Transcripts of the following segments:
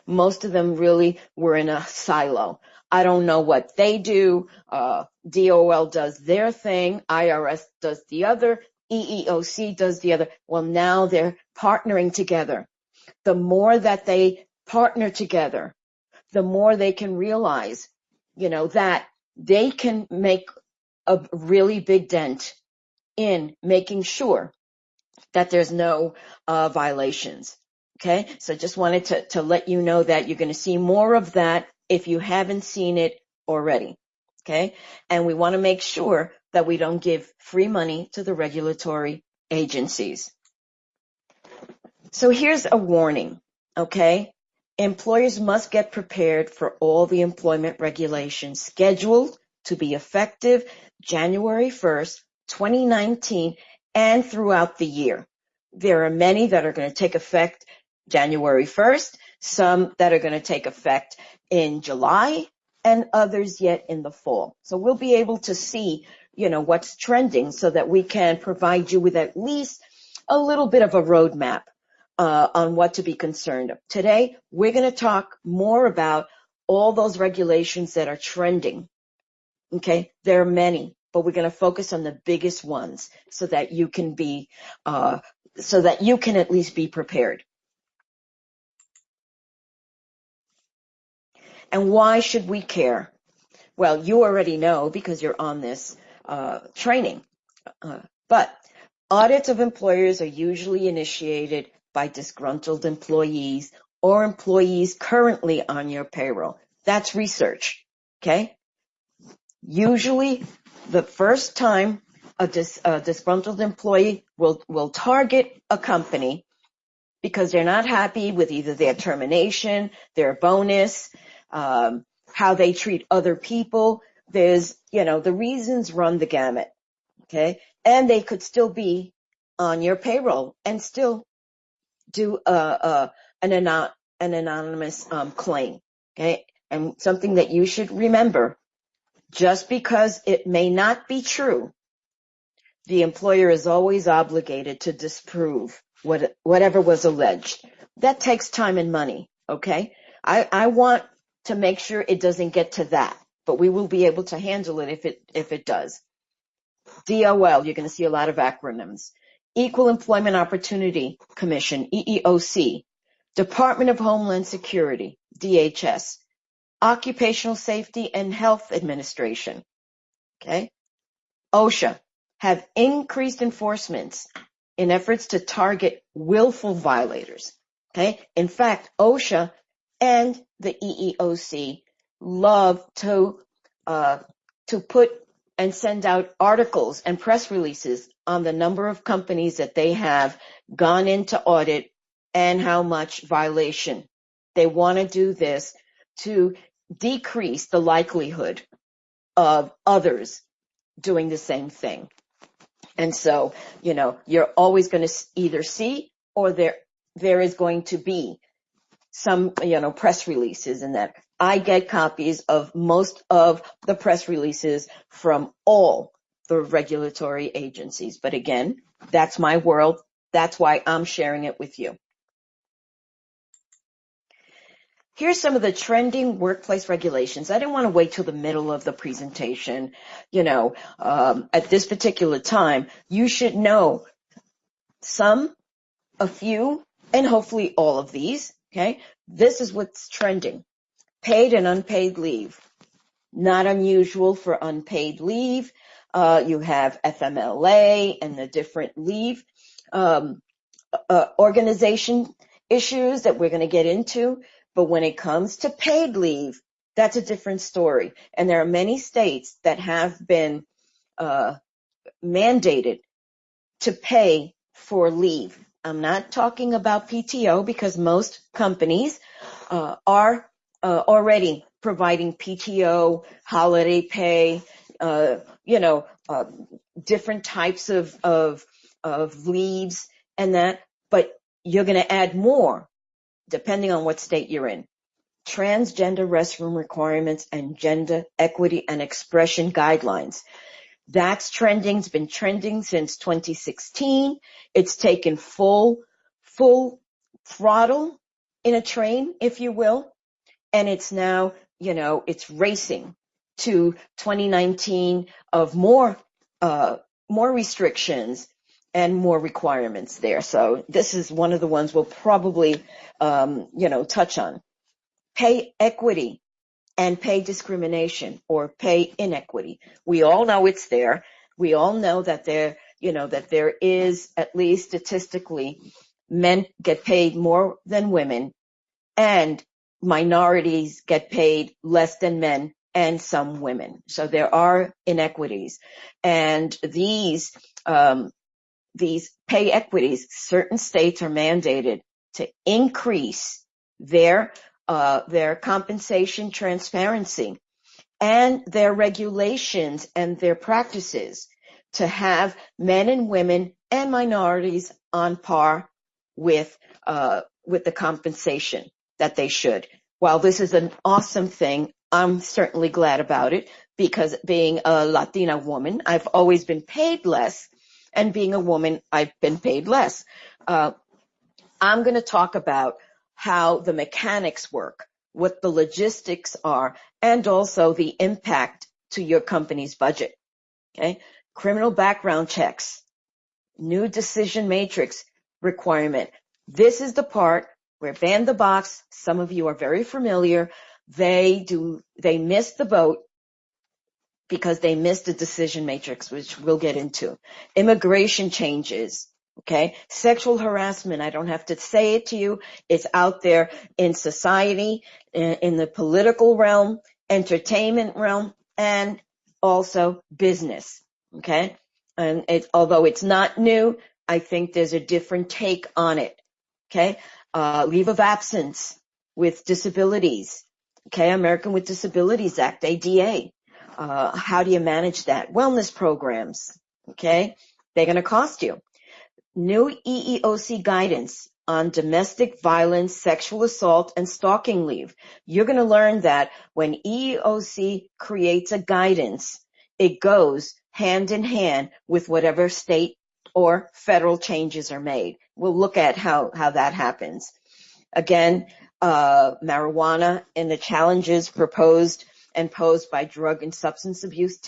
most of them really were in a silo. I don't know what they do. DOL does their thing. IRS does the other. EEOC does the other. Well, now they're partnering together. The more that they partner together, the more they can realize, that they can make a really big dent in making sure that there's no violations. Okay, so just wanted to let you know that you're going to see more of that if you haven't seen it already. Okay, and we want to make sure that we don't give free money to the regulatory agencies. So here's a warning, okay? Employers must get prepared for all the employment regulations scheduled to be effective January 1st, 2019, and throughout the year. There are many that are going to take effect January 1st, some that are going to take effect in July, and others yet in the fall. So we'll be able to see, what's trending so that we can provide you with at least a little bit of a roadmap on what to be concerned of. Today, we're going to talk more about all those regulations that are trending. Okay, there are many, but we're going to focus on the biggest ones so that you can at least be prepared. And why should we care? Well, you already know because you're on this training. But audits of employers are usually initiated by disgruntled employees or employees currently on your payroll. That's research, okay? Usually, the first time a disgruntled employee will target a company because they're not happy with either their termination, their bonus, how they treat other people. There's, the reasons run the gamut, okay? And they could still be on your payroll and still do an anonymous claim, okay? And something that you should remember, just because it may not be true, the employer is always obligated to disprove whatever was alleged. That takes time and money, okay? I want to make sure it doesn't get to that, but we will be able to handle it if it does. DOL, you're going to see a lot of acronyms. Equal Employment Opportunity Commission, EEOC. Department of Homeland Security, DHS. Occupational Safety and Health Administration, okay? OSHA have increased enforcements in efforts to target willful violators, okay? In fact, OSHA and the EEOC love to put and send out articles and press releases on the number of companies that they have gone into audit and how much violation. They want to do this to decrease the likelihood of others doing the same thing. And so, you're always going to either see or there is going to be some, press releases and that. I get copies of most of the press releases from all the regulatory agencies. But again, that's my world. That's why I'm sharing it with you. Here's some of the trending workplace regulations. I didn't want to wait till the middle of the presentation. At this particular time, you should know a few, and hopefully all of these, okay? This is what's trending. Paid and unpaid leave. Not unusual for unpaid leave. You have FMLA and the different leave organization issues that we're going to get into. But when it comes to paid leave, that's a different story. And there are many states that have been mandated to pay for leave. I'm not talking about PTO because most companies are already providing PTO, holiday pay, different types of leaves and that. But you're going to add more depending on what state you're in. Transgender restroom requirements and gender equity and expression guidelines. That's trending. It's been trending since 2016. It's taken full throttle in a train, if you will, and it's now, it's racing to 2019 of more restrictions and more requirements there. So this is one of the ones we'll probably, touch on. Pay equity and pay discrimination or pay inequity. We all know it's there. We all know that there is, at least statistically, men get paid more than women and minorities get paid less than men and some women. So there are inequities. And these pay equities, certain states are mandated to increase their compensation transparency and their regulations and their practices to have men and women and minorities on par with the compensation that they should. While this is an awesome thing, I'm certainly glad about it, because being a Latina woman, I've always been paid less, and being a woman, I've been paid less. I'm going to talk about how the mechanics work, what the logistics are, and also the impact to your company's budget. Okay? Criminal background checks, new decision matrix requirement. This is the part where ban the box, some of you are very familiar, they missed the boat because they missed the decision matrix, which we'll get into. Immigration changes, okay? Sexual harassment, I don't have to say it to you. It's out there in society, in the political realm, entertainment realm, and also business, okay? And although it's not new, I think there's a different take on it, okay? Leave of absence with disabilities, okay? American with Disabilities Act, ADA. How do you manage that? Wellness programs, okay? They're going to cost you. New EEOC guidance on domestic violence, sexual assault, and stalking leave. You're going to learn that when EEOC creates a guidance, it goes hand in hand with whatever state or federal changes are made. We'll look at how that happens. Again, marijuana and the challenges proposed and posed by drug and substance abuse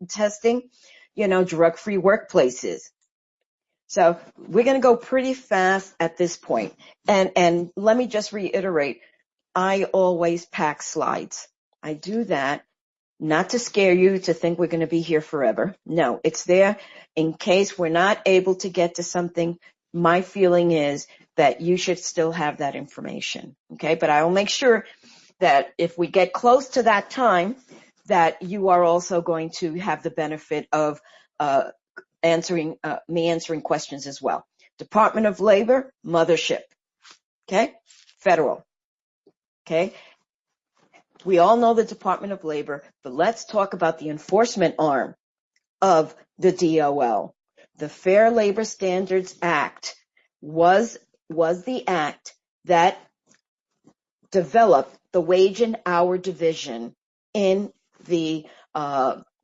testing, drug-free workplaces. So we're going to go pretty fast at this point. And let me just reiterate, I always pack slides. I do that not to scare you to think we're going to be here forever. No, it's there in case we're not able to get to something. My feeling is that you should still have that information. Okay, but I will make sure that if we get close to that time, that you are also going to have the benefit of answering questions as well. Department of Labor, mothership. Okay, federal. Okay, we all know the Department of Labor, but let's talk about the enforcement arm of the DOL. The Fair Labor Standards Act was the act that developed the wage and hour division in the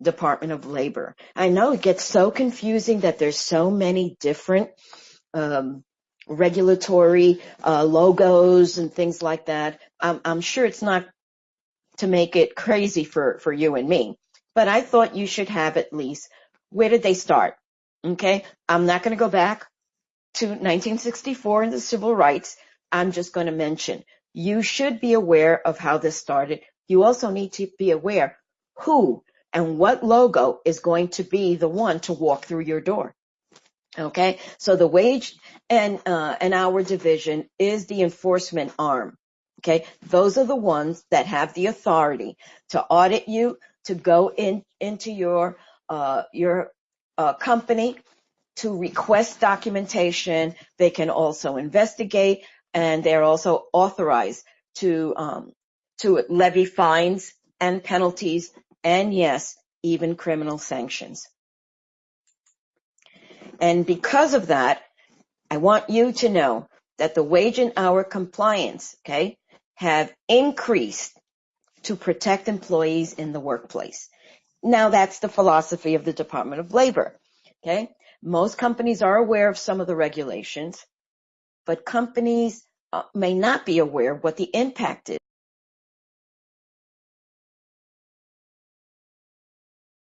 Department of Labor. I know it gets so confusing that there's so many different regulatory logos and things like that. I'm sure it's not to make it crazy for you and me, but I thought you should have at least, where did they start? Okay, I'm not going to go back to 1964 and the civil rights. I'm just going to mention, you should be aware of how this started. You also need to be aware who and what logo is going to be the one to walk through your door. Okay, so the wage and hour division is the enforcement arm. Okay, those are the ones that have the authority to audit you, to go into your company, to request documentation. They can also investigate, and they're also authorized to levy fines and penalties, and yes, even criminal sanctions. And because of that, I want you to know that the wage and hour compliance, okay, have increased to protect employees in the workplace. Now, that's the philosophy of the Department of Labor, okay? Most companies are aware of some of the regulations, but companies may not be aware what the impact is